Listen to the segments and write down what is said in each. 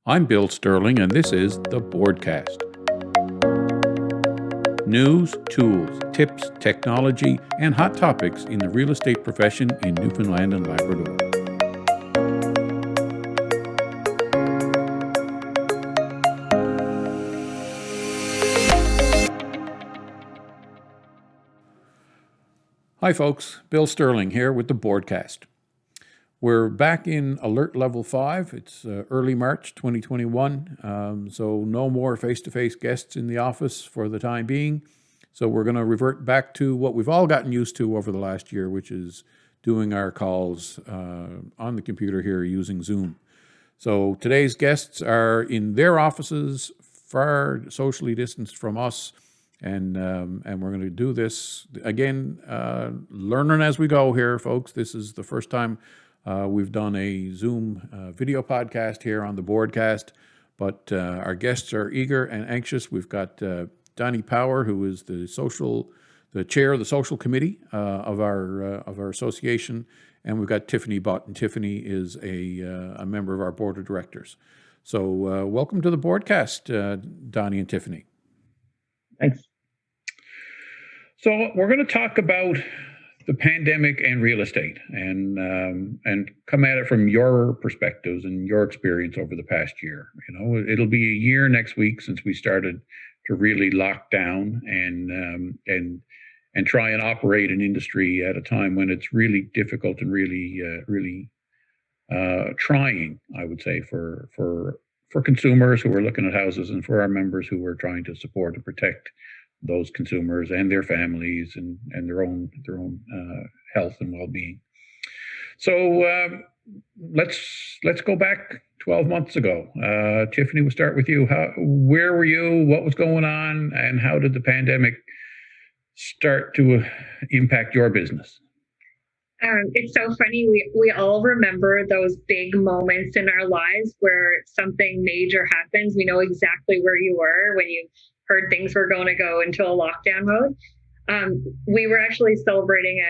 I'm Bill Sterling, and this is the BoardCast. News, tools, tips, technology, and hot topics in the real estate profession in Newfoundland and Labrador. Hi folks, Bill Sterling here with the BoardCast. We're back in Alert Level 5. It's early March 2021, so no more face-to-face guests in the office for the time being. So we're going to revert back to what we've all gotten used to over the last year, which is doing our calls on the computer here using Zoom. So today's guests are in their offices, far socially distanced from us, and we're going to do this again, learning as we go here, folks. This is the first time we've done a Zoom video podcast here on the BoardCast, but our guests are eager and anxious. We've got Donnie Power, who is the chair of the social committee of our association, and we've got Tiffany Butt, and Tiffany is a member of our board of directors. So welcome to the BoardCast, Donnie and Tiffany. Thanks. So we're going to talk about the pandemic and real estate, and come at it from your perspectives and your experience over the past year. You know, it'll be a year next week since we started to really lock down and try and operate an industry at a time when it's really difficult and really trying, I would say, for consumers who are looking at houses, and for our members who are trying to support and protect those consumers and their families and their own health and well-being. So let's go back 12 months ago. Tiffany, we'll start with you. Where were you? What was going on? And how did the pandemic start to impact your business? It's so funny. We all remember those big moments in our lives where something major happens. We know exactly where you were when you heard things were going to go into a lockdown mode. We were actually celebrating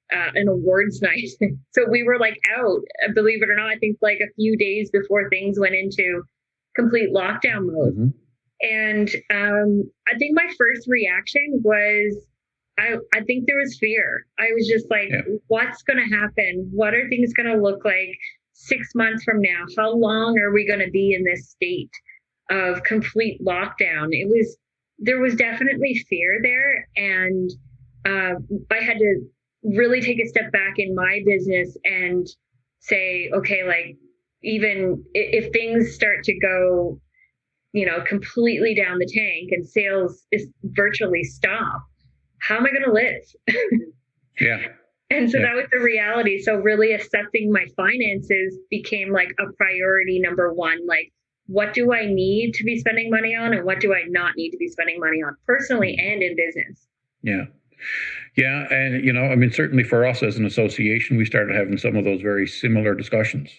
an awards night. So we were like out, believe it or not, I think like a few days before things went into complete lockdown mode. Mm-hmm. And I think my first reaction was, I think there was fear. I was just like, What's going to happen? What are things going to look like 6 months from now? How long are we going to be in this state of complete lockdown? There was definitely fear there. And I had to really take a step back in my business and say, okay, like, even if things start to go, completely down the tank and sales is virtually stop, how am I going to live? Yeah. And so that was the reality. So really assessing my finances became like a priority number one. Like, what do I need to be spending money on, and what do I not need to be spending money on, personally and in business? Yeah. Yeah. And, certainly for us as an association, we started having some of those very similar discussions,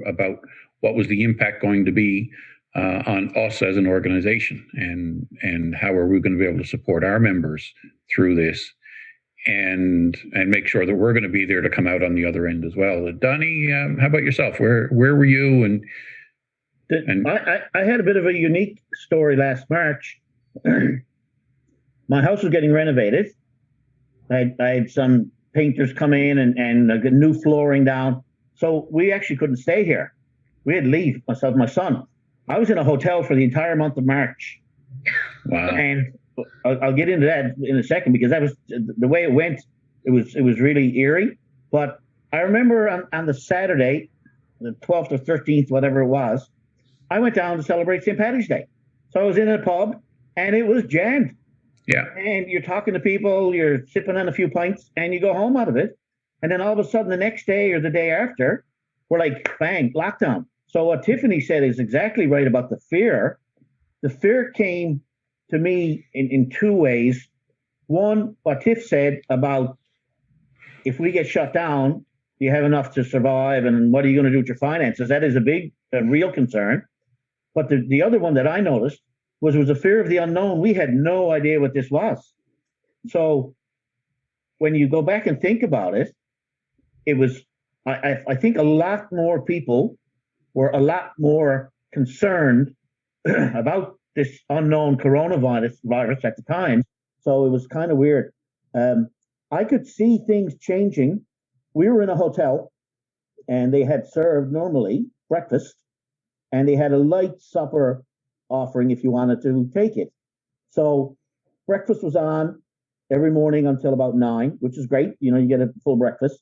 about what was the impact going to be on us as an organization, and how are we going to be able to support our members through this, and make sure that we're going to be there to come out on the other end as well. Donnie, how about yourself? Where were you? I had a bit of a unique story last March. My house was getting renovated. I had some painters come in and get new flooring down. So we actually couldn't stay here. We had to leave, myself and my son. I was in a hotel for the entire month of March. Wow. And I'll get into that in a second, because that was the way it went. It was really eerie. But I remember on the Saturday, the 12th or 13th, whatever it was, I went down to celebrate St. Patrick's Day. So I was in a pub and it was jammed. Yeah. And you're talking to people, you're sipping on a few pints, and you go home out of it. And then all of a sudden the next day or the day after, we're like, bang, lockdown. So what Tiffany said is exactly right about the fear. The fear came to me in two ways. One, what Tiff said about, if we get shut down, do you have enough to survive, and what are you going to do with your finances? That is a real concern. But the other one that I noticed was a fear of the unknown. We had no idea what this was. So when you go back and think about it, it was, I think a lot more people were a lot more concerned about this unknown coronavirus at the time. So it was kind of weird. I could see things changing. We were in a hotel and they had served normally breakfast and they had a light supper offering if you wanted to take it. So breakfast was on every morning until about 9, which is great. You know, you get a full breakfast.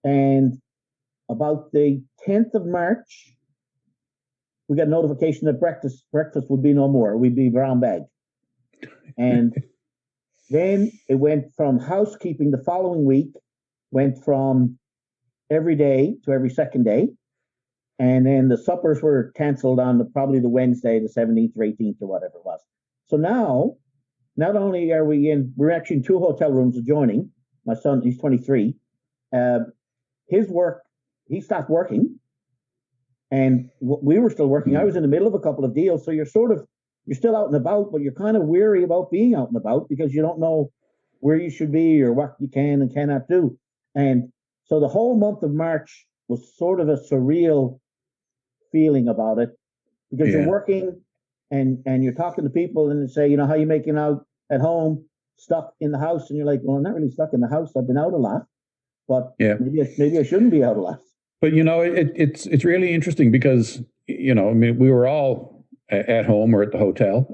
And about the 10th of March, we got notification that breakfast would be no more. We'd be brown bagged. And then it went from housekeeping the following week, went from every day to every second day. And then the suppers were canceled on probably the Wednesday, the 17th or 18th or whatever it was. So now, not only are we're actually in 2 hotel rooms adjoining. My son, he's 23. His work, he stopped working. And we were still working. I was in the middle of a couple of deals. So you're still out and about, but you're kind of weary about being out and about because you don't know where you should be or what you can and cannot do. And so the whole month of March was sort of a surreal feeling about it because you're working and you're talking to people and they say, you know, how you making out at home, stuck in the house? And you're like, well, I'm not really stuck in the house. I've been out a lot, but maybe I shouldn't be out a lot. But, you know, it's really interesting because, you know, I mean, we were all at home or at the hotel.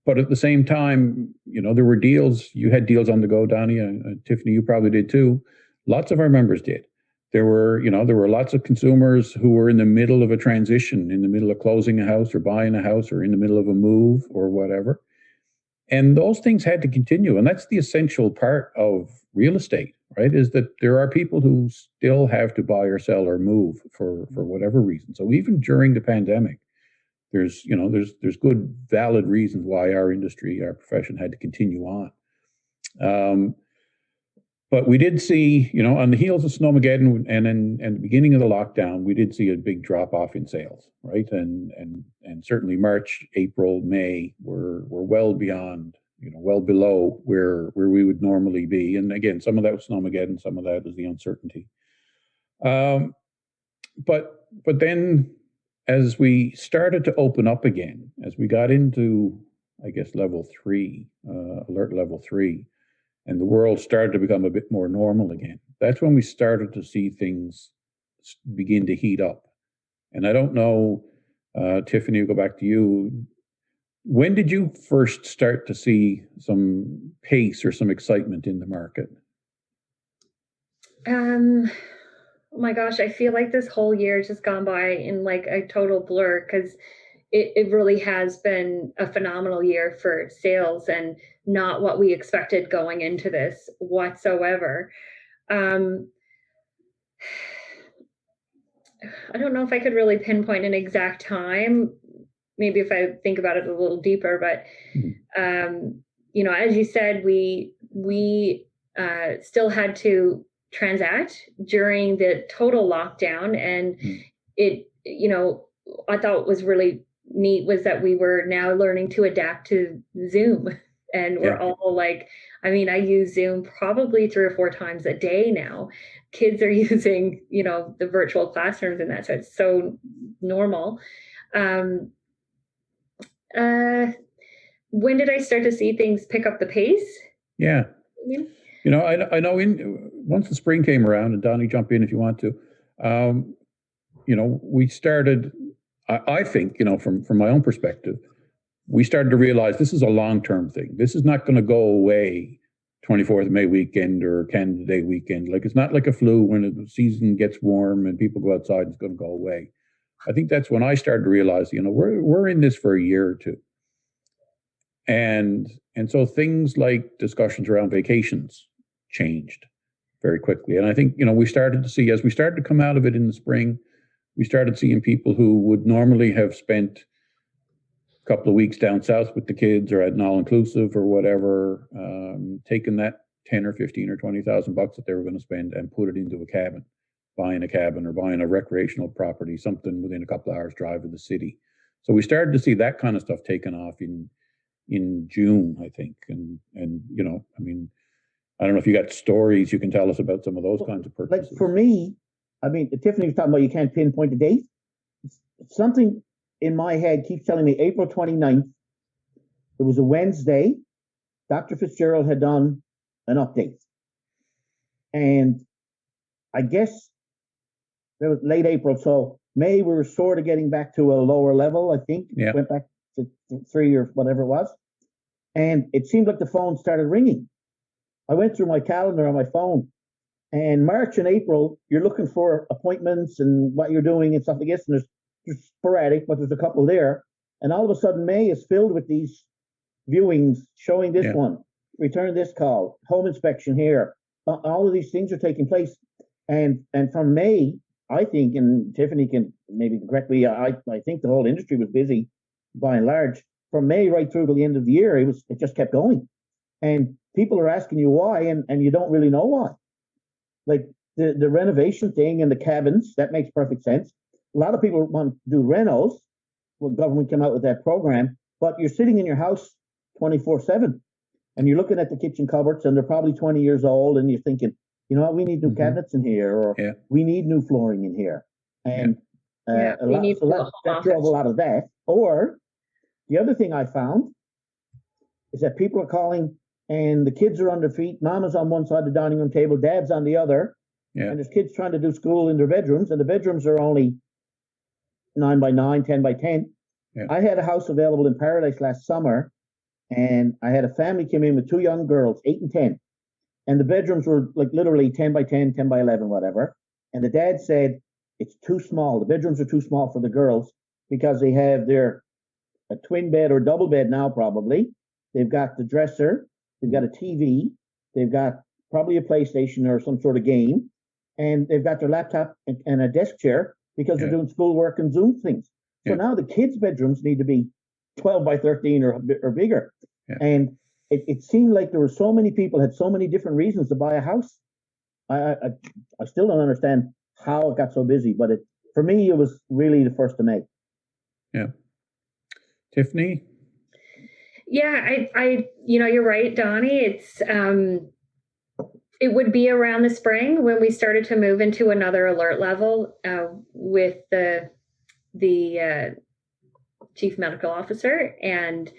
But at the same time, you know, there were deals. You had deals on the go, Donnie, Tiffany, you probably did too. Lots of our members did. There were lots of consumers who were in the middle of a transition, in the middle of closing a house or buying a house or in the middle of a move or whatever. And those things had to continue. And that's the essential part of real estate, right? Is that there are people who still have to buy or sell or move for whatever reason. So even during the pandemic, there's good, valid reasons why our industry, our profession had to continue on. But we did see, you know, on the heels of Snowmageddon and the beginning of the lockdown, we did see a big drop off in sales, right? And certainly March, April, May were well beyond, you know, well below where we would normally be. And again, some of that was Snowmageddon, some of that was the uncertainty. But then as we started to open up again, as we got into, I guess, level 3, alert level 3, and the world started to become a bit more normal again, that's when we started to see things begin to heat up. And I don't know, Tiffany, we'll go back to you. When did you first start to see some pace or some excitement in the market? Oh my gosh, I feel like this whole year has just gone by in like a total blur because it really has been a phenomenal year for sales and not what we expected going into this whatsoever. I don't know if I could really pinpoint an exact time. Maybe if I think about it a little deeper, but you know, as you said, we still had to transact during the total lockdown, and it, you know, I thought was really neat was that we were now learning to adapt to Zoom, and we're all like, I mean, I use Zoom probably 3 or 4 times a day now. Kids are using, you know, the virtual classrooms and that, so it's so normal. When did I start to see things pick up the pace? Yeah. Yeah. You know, I know once the spring came around, and Donnie, jump in if you want to, you know, we started, I think, you know, from my own perspective, we started to realize this is a long-term thing. This is not going to go away 24th of May weekend or Canada Day weekend. Like, it's not like a flu when the season gets warm and people go outside, it's going to go away. I think that's when I started to realize, you know, we're in this for a year or two. And so things like discussions around vacations changed very quickly. And I think, you know, we started to see, as we started to come out of it in the spring, we started seeing people who would normally have spent a couple of weeks down south with the kids or at an all-inclusive or whatever, taking that 10 or 15 or 20,000 bucks that they were going to spend and put it into a cabin, buying a cabin or buying a recreational property, something within a couple of hours drive of the city. So we started to see that kind of stuff taken off in June, I think. And you know, I mean, I don't know if you got stories you can tell us about some of those kinds of purchases. Like for me, I mean, Tiffany was talking about you can't pinpoint a date. something in my head keeps telling me April 29th. It was a Wednesday. Dr. Fitzgerald had done an update. And I guess it was late April. So May, we were sort of getting back to a lower level, I think. Yeah. Went back to 3 or whatever it was. And it seemed like the phone started ringing. I went through my calendar on my phone. And March and April, you're looking for appointments and what you're doing and stuff like this. And there's sporadic, but there's a couple there. And all of a sudden, May is filled with these viewings showing this one, return this call, home inspection here. All of these things are taking place. And from May, I think, and Tiffany can maybe correct me, I think the whole industry was busy by and large. From May right through to the end of the year, it just kept going. And people are asking you why, and you don't really know why. Like the renovation thing and the cabins, that makes perfect sense. A lot of people want to do renos. Well, government came out with that program, but you're sitting in your house 24/7, and you're looking at the kitchen cupboards, and they're probably 20 years old, and you're thinking, you know what, we need new cabinets in here, or we need new flooring in here. And that drove a lot of that. Or the other thing I found is that people are calling, and the kids are on their feet. Mama's on one side of the dining room table, dad's on the other. Yeah. And there's kids trying to do school in their bedrooms, and the bedrooms are only 9 by 9, 10 by 10. Yeah. I had a house available in Paradise last summer, and I had a family come in with 2 young girls, 8 and 10. And the bedrooms were like literally 10 by 10, 10 by 11, whatever. And the dad said, it's too small. The bedrooms are too small for the girls because they have a twin bed or double bed now, probably. They've got the dresser. They've got a TV. They've got probably a PlayStation or some sort of game. And they've got their laptop and a desk chair because they're doing schoolwork and Zoom things. So now the kids' bedrooms need to be 12 by 13 or bigger. Yeah. And it seemed like there were so many people had so many different reasons to buy a house. I still don't understand how it got so busy, but for me, it was really the 1st of May. Yeah. Tiffany? Yeah, I you're right, Donnie. It would be around the spring when we started to move into another alert level with the chief medical officer, and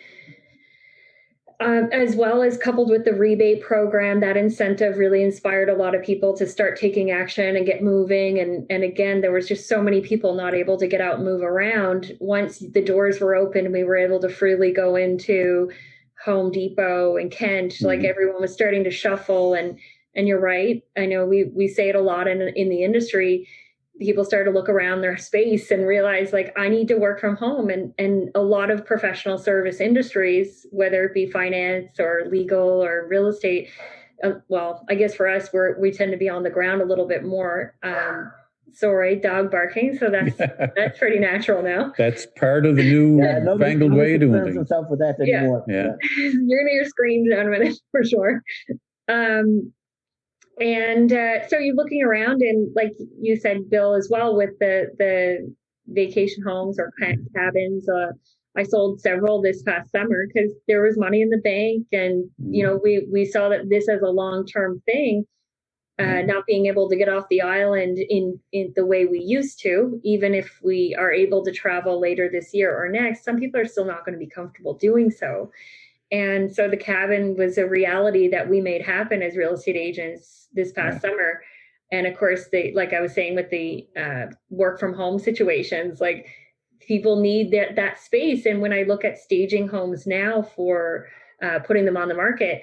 as well as coupled with the rebate program. That incentive really inspired a lot of people to start taking action and get moving. And again, there was just so many people not able to get out and move around. Once the doors were open, we were able to freely go into Home Depot and Kent. Mm-hmm. Like everyone was starting to shuffle. And you're right. I know we say it a lot in the industry. People started to look around their space and realize, like, I need to work from home. And a lot of professional service industries, whether it be finance or legal or real estate, well, I guess for us, we tend to be on the ground a little bit more. Sorry, dog barking. So that's pretty natural now. That's part of the new fangled way of doing things. Himself with that anymore. Yeah. You're going to hear screams in a minute for sure. And so you're looking around, and like you said, Bill, as well, with the vacation homes or cabins. I sold several this past summer because there was money in the bank, and we saw that this as a long-term thing. Not being able to get off the island in the way we used to, even if we are able to travel later this year or next, some people are still not going to be comfortable doing so. And so the cabin was a reality that we made happen as real estate agents this past summer. And of course, like I was saying with the work from home situations, like people need that space. And when I look at staging homes now for putting them on the market,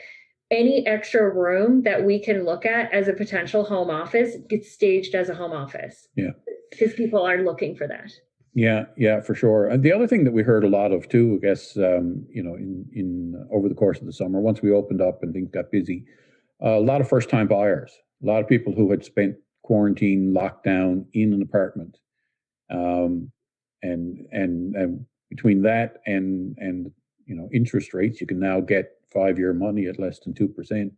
any extra room that we can look at as a potential home office gets staged as a home office. Yeah. Because people are looking for that. Yeah, for sure. And the other thing that we heard a lot of too, I guess, in over the course of the summer, once we opened up and things got busy, a lot of first-time buyers, a lot of people who had spent quarantine, lockdown in an apartment, and between that and interest rates, you can now get 5-year money at less than 2%.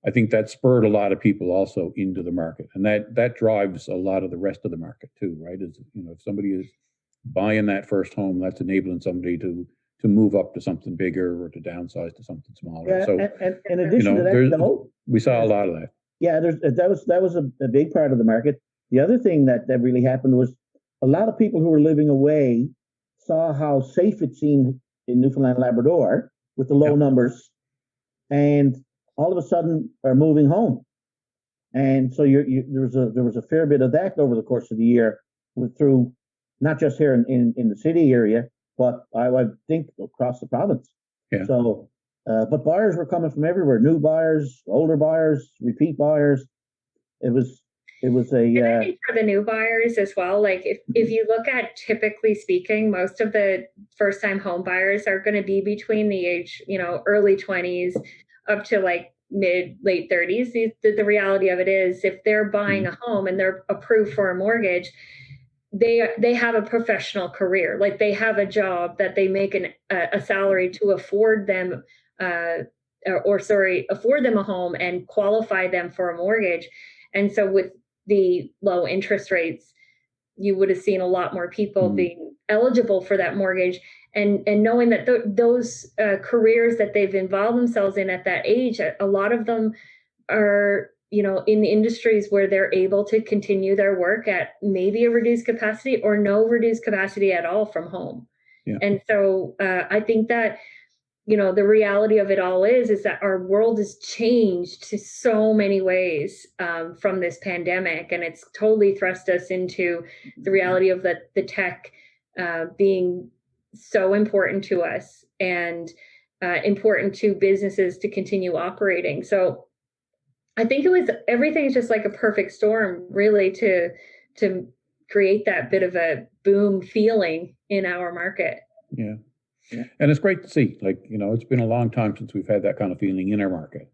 I think that spurred a lot of people also into the market, and that drives a lot of the rest of the market too, right? Is if somebody is buying that first home, that's enabling somebody to move up to something bigger or to downsize to something smaller. Yeah, so and in addition to that, we saw a lot of that. Yeah, that was a big part of the market. The other thing that really happened was a lot of people who were living away saw how safe it seemed in Newfoundland and Labrador with the low numbers, and all of a sudden are moving home. And so there was a fair bit of that over the course of the year, through not just here in the city area, but I would think across the province. Yeah. So, but buyers were coming from everywhere: new buyers, older buyers, repeat buyers. It was a. And I think for the new buyers as well, like if you look at, typically speaking, most of the first time home buyers are going to be between the age, early 20s up to like late 30s. The reality of it is, if they're buying a home and they're approved for a mortgage, they have a professional career. Like, they have a job that they make a salary to afford them afford them a home and qualify them for a mortgage. And so with the low interest rates, you would have seen a lot more people being eligible for that mortgage, and knowing that those careers that they've involved themselves in at that age, a lot of them are in industries where they're able to continue their work at maybe a reduced capacity or no reduced capacity at all from home. Yeah. And so I think that the reality of it all is that our world has changed to so many ways from this pandemic, and it's totally thrust us into the reality of the tech being so important to us, and important to businesses to continue operating. So I think everything's just like a perfect storm, really, to create that bit of a boom feeling in our market. Yeah. And it's great to see. Like, it's been a long time since we've had that kind of feeling in our market.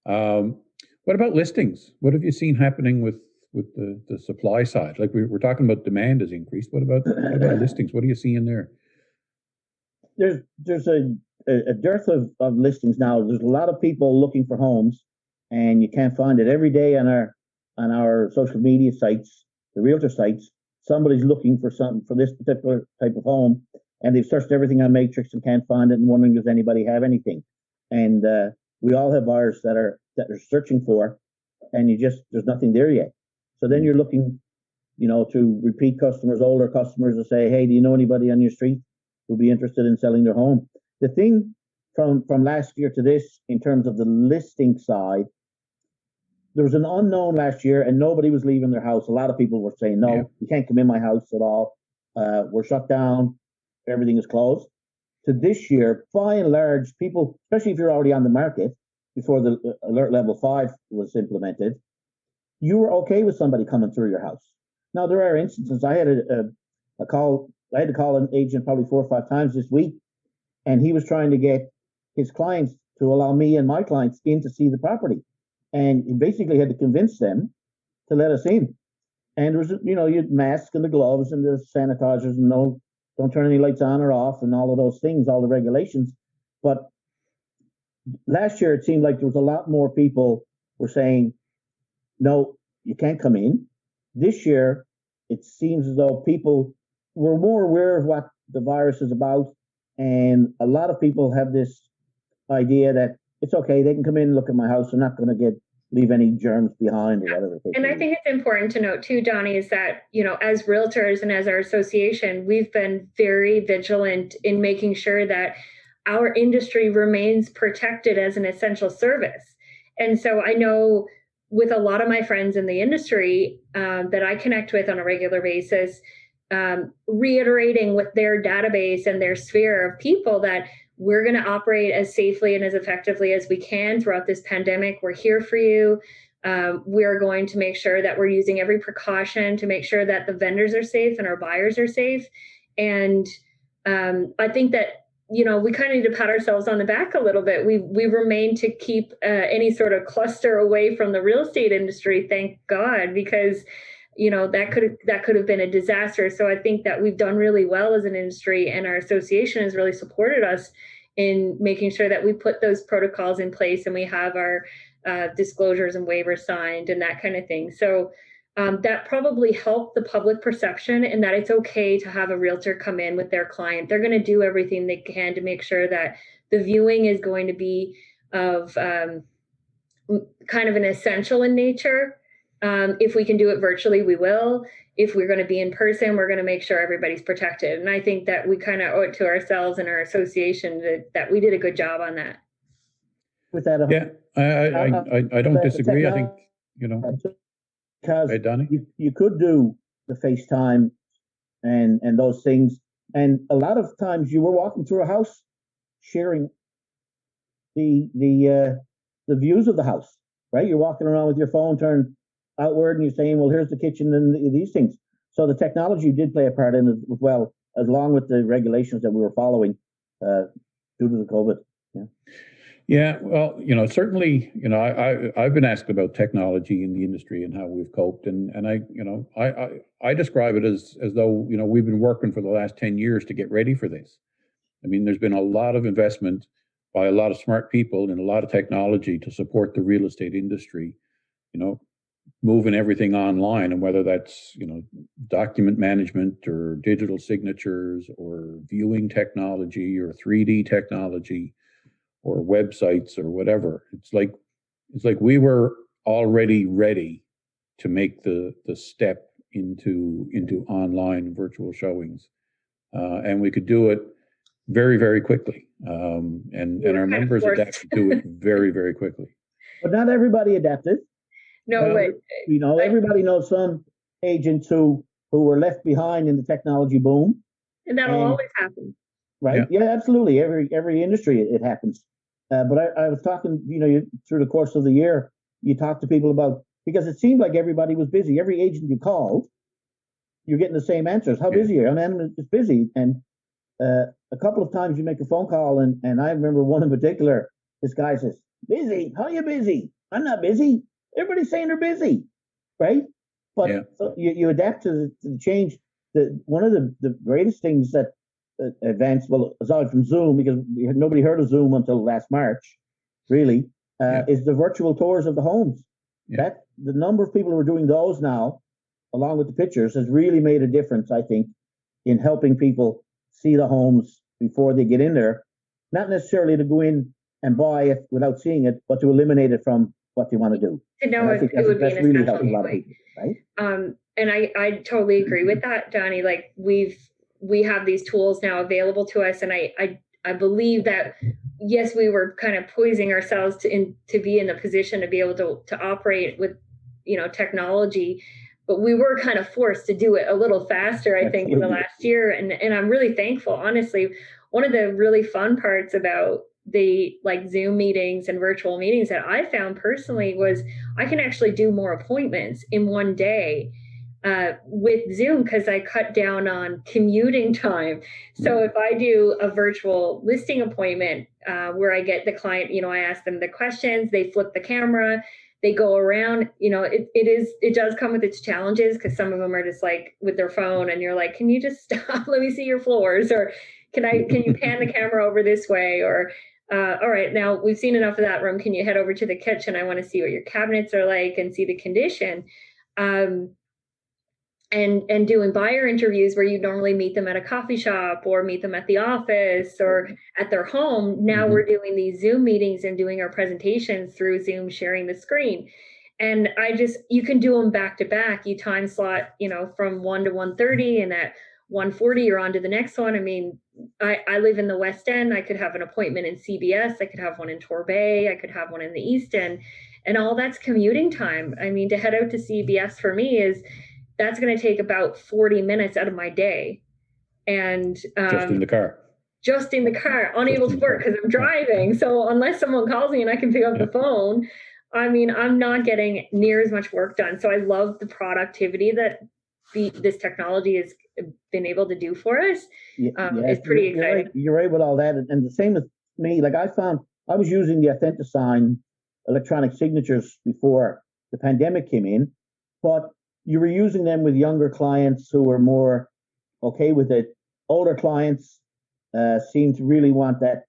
What about listings? What have you seen happening with the supply side? Like, we're talking about demand has increased. What about listings? What are you seeing there? There's a dearth of listings now. There's a lot of people looking for homes, and you can't find it. Every day on our social media sites, the realtor sites, somebody's looking for something for this particular type of home, and they've searched everything on Matrix and can't find it, and wondering, does anybody have anything? And we all have buyers that are searching for, and there's nothing there yet. So then you're looking, to repeat customers, older customers, to say, hey, do you know anybody on your street who'll be interested in selling their home? The thing from last year to this, in terms of the listing side, there was an unknown last year, and nobody was leaving their house. A lot of people were saying, no, you can't come in my house at all. We're shut down. Everything is closed. To this year, by and large, people, especially if you're already on the market before the alert level 5 was implemented, you were okay with somebody coming through your house. Now, there are instances. I had a call. I had to call an agent probably 4 or 5 times this week, and he was trying to get his clients to allow me and my clients in to see the property, and he basically had to convince them to let us in. And there was, you'd mask and the gloves and the sanitizers, and don't turn any lights on or off, and all of those things, all the regulations. But last year, it seemed like there was a lot more people were saying, no, you can't come in. This year, it seems as though people were more aware of what the virus is about, and a lot of people have this idea that it's okay, they can come in and look at my house. They're not going to leave any germs behind or whatever. And I think it's important to note too, Donnie, is that, as realtors and as our association, we've been very vigilant in making sure that our industry remains protected as an essential service. And so I know with a lot of my friends in the industry that I connect with on a regular basis, reiterating with their database and their sphere of people that we're going to operate as safely and as effectively as we can throughout this pandemic. We're here for you. We're going to make sure that we're using every precaution to make sure that the vendors are safe and our buyers are safe. And I think that, we kind of need to pat ourselves on the back a little bit. We remain to keep any sort of cluster away from the real estate industry, thank God, because that could have been a disaster. So I think that we've done really well as an industry, and our association has really supported us in making sure that we put those protocols in place and we have our disclosures and waivers signed and that kind of thing. So that probably helped the public perception, and that it's okay to have a realtor come in with their client. They're going to do everything they can to make sure that the viewing is going to be of kind of an essential in nature. If we can do it virtually, we will. if we're going to be in person, we're going to make sure everybody's protected. And I think that we kind of owe it to ourselves and our association that we did a good job on that. With that, I don't disagree. I think, because hey, Donnie? you could do the FaceTime and those things, and a lot of times you were walking through a house sharing the views of the house, right? You're walking around with your phone turned outward and you're saying, well, here's the kitchen and these things. So the technology did play a part in it as well, along with the regulations that we were following due to the COVID. Yeah, well, certainly, I've been asked about technology in the industry and how we've coped, and I describe it as though we've been working for the last 10 years to get ready for this. I mean, there's been a lot of investment by a lot of smart people and a lot of technology to support the real estate industry, moving everything online, and whether that's document management or digital signatures or viewing technology or 3D technology or websites or whatever. It's like we were already ready to make the step into online virtual showings, and we could do it very, very quickly. And our members adapted to it very, very quickly. But not everybody adapted. No, but everybody knows some agents who were left behind in the technology boom, and that'll always happen. Right? Yeah, absolutely. Every industry it happens. But I was talking, through the course of the year, you talk to people about, because it seemed like everybody was busy. Every agent you called, you're getting the same answers. How busy are you? I mean, it's busy. And a couple of times you make a phone call, and I remember one in particular, this guy says, busy? How are you busy? I'm not busy. Everybody's saying they're busy, right? But so you adapt to the change. One of the greatest things that advanced, well, aside from Zoom, because nobody heard of Zoom until last March, really, is the virtual tours of the homes. That the number of people who are doing those now, along with the pictures, has really made a difference, I think, in helping people see the homes before they get in there. Not necessarily to go in and buy it without seeing it, but to eliminate it from what they want to do. To know if it would be an really essential helped a lot of people, right? And I totally agree with that, Donnie. Like we have these tools now available to us, and I believe that yes, we were kind of poising ourselves to be in the position to be able to operate with technology, but we were kind of forced to do it a little faster, I think, in the last year, and I'm really thankful. Honestly, one of the really fun parts about the Zoom meetings and virtual meetings that I found personally was I can actually do more appointments in one day with Zoom, because I cut down on commuting time. So if I do a virtual listing appointment where I get the client, I ask them the questions, they flip the camera, they go around, it does come with its challenges, because some of them are just with their phone and you're like, can you just stop? Let me see your floors, or can you pan the camera over this way? Or all right, now we've seen enough of that room. Can you head over to the kitchen? I want to see what your cabinets are like and see the condition. And doing buyer interviews where you normally meet them at a coffee shop or meet them at the office or at their home. Now we're doing these Zoom meetings and doing our presentations through Zoom, sharing the screen. And you can do them back to back. You time slot, from 1 to 1:30, and at 1:40, you're on to the next one. I mean, I live in the West End. I could have an appointment in CBS. I could have one in Torbay. I could have one in the East End, and all that's commuting time. I mean, to head out to CBS for me that's going to take about 40 minutes out of my day. And just in the car, unable to work because I'm driving. So unless someone calls me and I can pick up the phone, I mean, I'm not getting near as much work done. So I love the productivity that this technology has been able to do for us. It's pretty exciting. You're right with all that. And the same with me. I found I was using the AuthentiSign electronic signatures before the pandemic came in, but you were using them with younger clients who were more okay with it. Older clients seem to really want that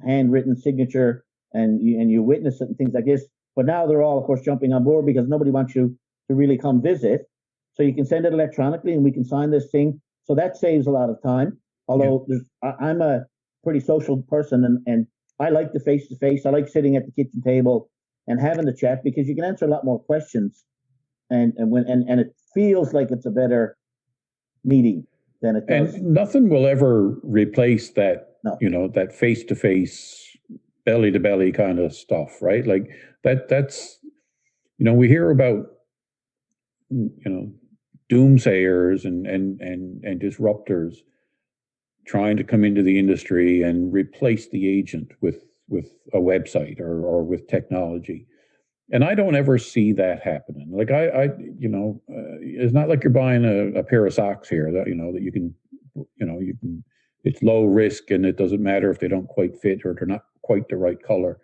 handwritten signature, and you witness it and things like this. But now they're all, of course, jumping on board because nobody wants you to really come visit. So you can send it electronically, and we can sign this thing. So that saves a lot of time. Although I'm a pretty social person, and I like the face-to-face. I like sitting at the kitchen table and having the chat, because you can answer a lot more questions. And it feels like it's a better meeting than it does. And nothing will ever replace that, No. that face-to-face, belly-to-belly kind of stuff, right? Like that's, we hear about, doomsayers and disruptors trying to come into the industry and replace the agent with a website or with technology. And I don't ever see that happening. Like it's not like you're buying a pair of socks here that, that you can, it's low risk and it doesn't matter if they don't quite fit or they're not quite the right color.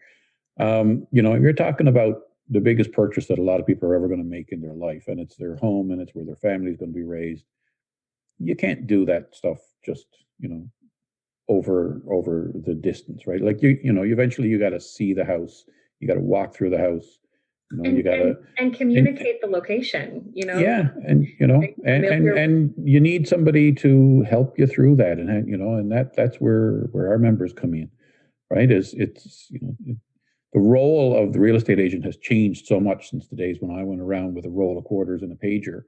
You're talking about the biggest purchase that a lot of people are ever going to make in their life, and it's their home and it's where their family is going to be raised. You can't do that stuff just, over the distance, right? Like eventually you got to see the house, you got to walk through the house, you got to and communicate the location, Yeah, and and you need somebody to help you through that, and that's where our members come in, right? The role of the real estate agent has changed so much since the days when I went around with a roll of quarters and a pager,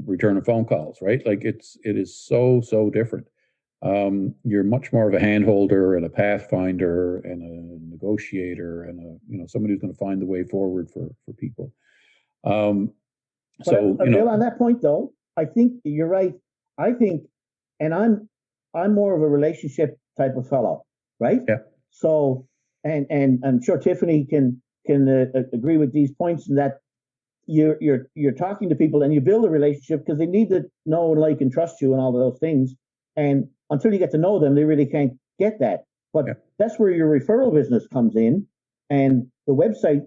returning phone calls, right? Like it is so different. You're much more of a handholder and a pathfinder and a negotiator and somebody who's going to find the way forward for people. Bill, on that point though, I think you're right. I think, and I'm more of a relationship type of fellow, right? Yeah. So, and I'm sure Tiffany can agree with these points, in that you're talking to people and you build a relationship because they need to know, like, and trust you and all of those things. And until you get to know them, they really can't get that. But that's where your referral business comes in, and the website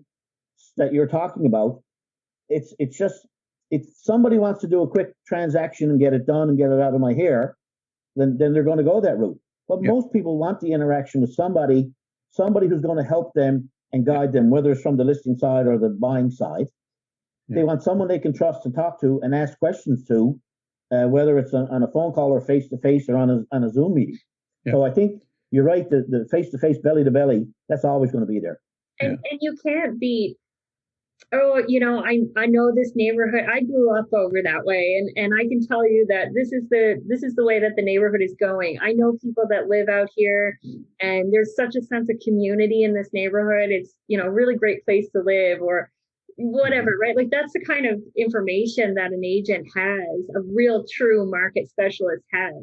that you're talking about. It's just, if somebody wants to do a quick transaction and get it done and get it out of my hair, then they're going to go that route. But most people want the interaction with somebody who's going to help them and guide them, whether it's from the listing side or the buying side. They want someone they can trust to talk to and ask questions to, whether it's on a phone call or face-to-face or on a Zoom meeting. So I think you're right, the face-to-face, belly-to-belly, that's always going to be there. And you can't beat, I know this neighborhood. I grew up over that way, and I can tell you that this is the way that the neighborhood is going. I know people that live out here, and there's such a sense of community in this neighborhood. It's, really great place to live, or whatever, right? Like, that's the kind of information that an agent has, a real true market specialist has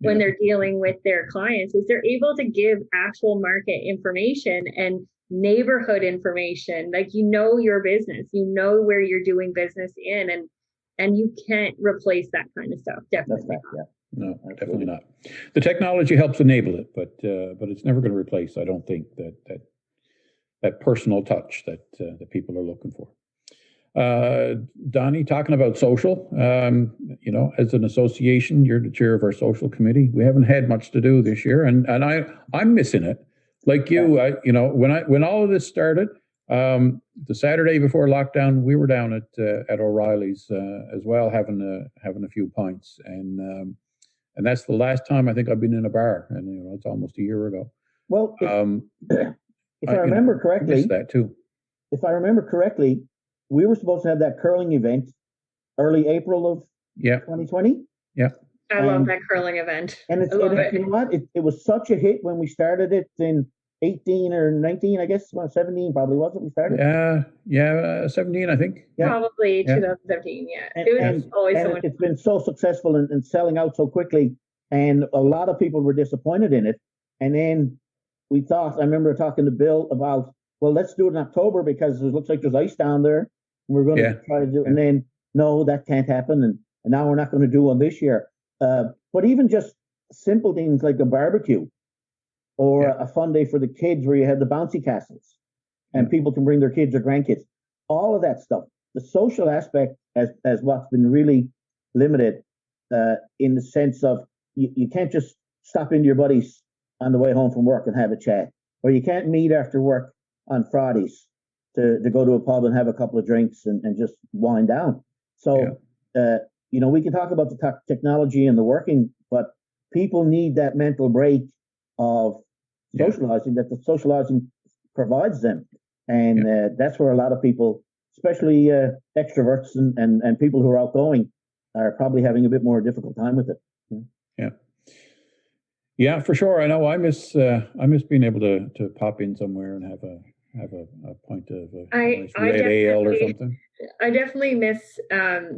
when they're dealing with their clients, is they're able to give actual market information and neighborhood information. Like, your business, where you're doing business in, and you can't replace that kind of stuff. Definitely not. No, definitely not. The technology helps enable it, but it's never going to replace, I don't think, that personal touch that people are looking for. Donnie, talking about social, as an association, you're the chair of our social committee. We haven't had much to do this year, and I'm missing it. Like you, when all of this started, the Saturday before lockdown, we were down at O'Reilly's as well, having a few pints, and that's the last time I think I've been in a bar, and it's almost a year ago. Well, if I remember correctly, I missed that too. If I remember correctly, we were supposed to have that curling event early April of 2020. Yeah. I love that curling event. And you know what? It was such a hit when we started it in 18 or 19, I guess. Well, 17 probably was it we started? 17, I think. Yeah. Probably 2017, It was always so much fun. It's been so successful and selling out so quickly, and a lot of people were disappointed in it. And then we thought, I remember talking to Bill about, well, let's do it in October because it looks like there's ice down there. And we're going to try to do it. And then, no, that can't happen. And now we're not going to do one this year. But even just simple things like a barbecue or a fun day for the kids where you have the bouncy castles and people can bring their kids or grandkids, all of that stuff. The social aspect as what's been really limited in the sense of you can't just stop into your buddies on the way home from work and have a chat, or you can't meet after work on Fridays to go to a pub and have a couple of drinks and just wind down. So, we can talk about the technology and the working, but people need that mental break of socializing that the socializing provides them. And that's where a lot of people especially extroverts and people who are outgoing are probably having a bit more difficult time with it. Yeah. Yeah, for sure. I know I miss being able to pop in somewhere and have a pint of a nice red ale or something. I definitely miss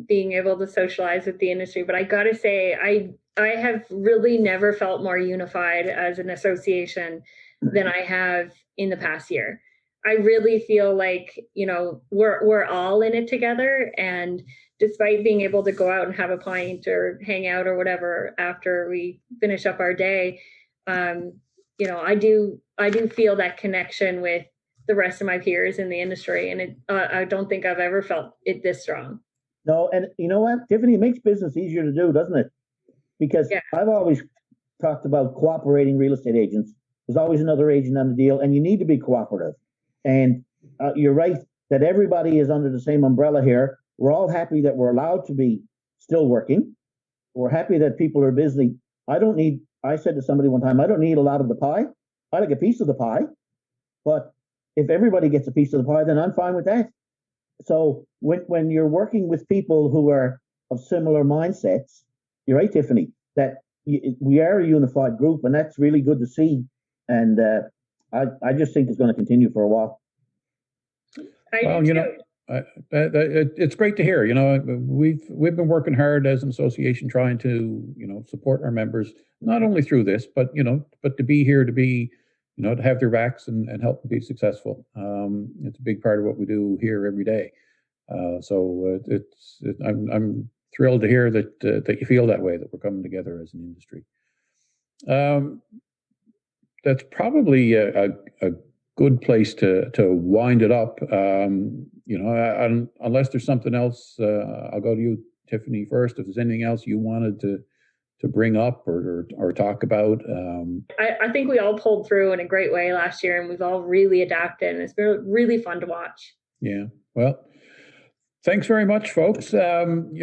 being able to socialize with the industry, but I gotta say, I have really never felt more unified as an association than I have in the past year. I really feel like, we're all in it together, and despite being able to go out and have a pint or hang out or whatever after we finish up our day, I do feel that connection with the rest of my peers in the industry, and I don't think I've ever felt it this strong. No, and you know what, Tiffany, it makes business easier to do, doesn't it? Because I've always talked about cooperating real estate agents. There's always another agent on the deal, and you need to be cooperative. And you're right that everybody is under the same umbrella here. We're all happy that we're allowed to be still working. We're happy that people are busy. I said to somebody one time, I don't need a lot of the pie. I like a piece of the pie. But if everybody gets a piece of the pie, then I'm fine with that. So when you're working with people who are of similar mindsets, you're right, Tiffany, that we are a unified group, and that's really good to see. And I just think it's going to continue for a while. It's great to hear. We've been working hard as an association trying to support our members, not only through this, but to be here, to be to have their backs and help them be successful. It's a big part of what we do here every day. I'm thrilled to hear that you feel that way, that we're coming together as an industry. That's probably a good place to wind it up. Unless there's something else, I'll go to you, Tiffany, first. If there's anything else you wanted to bring up or talk about. I think we all pulled through in a great way last year, and we've all really adapted, and it's been really fun to watch. Yeah. Well, thanks very much, folks. I'm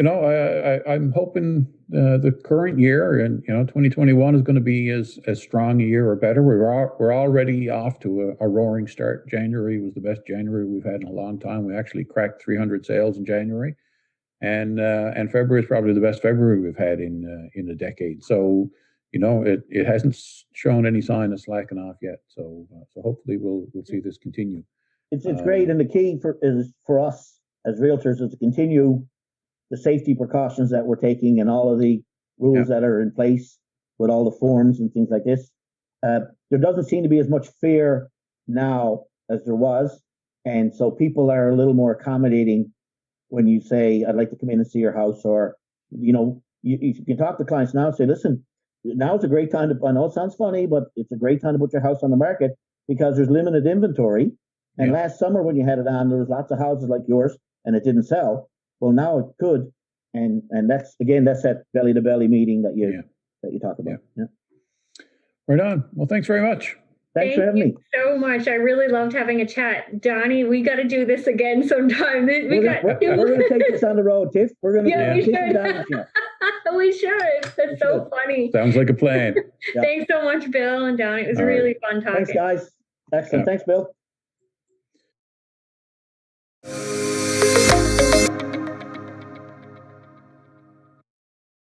hoping the current year and 2021 is going to be as strong a year or better. We're already off to a roaring start. January was the best January we've had in a long time. We actually cracked 300 sales in January, and February is probably the best February we've had in a decade. So it hasn't shown any sign of slacking off yet. So hopefully we'll see this continue. It's great, and the key for us as realtors is to continue the safety precautions that we're taking and all of the rules that are in place with all the forms and things like this. There doesn't seem to be as much fear now as there was, and so people are a little more accommodating when you say, I'd like to come in and see your house, or you can talk to clients now and say, listen, now's a great time I know it sounds funny, but it's a great time to put your house on the market because there's limited inventory. And last summer when you had it on, there was lots of houses like yours and it didn't sell. Well, now it could. And that's that belly to belly meeting that you talk about. Yeah. Right on. Well, thanks very much. Thanks for having me. So much. I really loved having a chat. Donnie, we got to do this again sometime. We're going to take this on the road, Tiff. We're going to we should. We should. That's so funny. Sounds like a plan. Thanks so much, Bill and Donnie. It was really fun talking. Thanks, guys. Excellent. Thanks, Bill.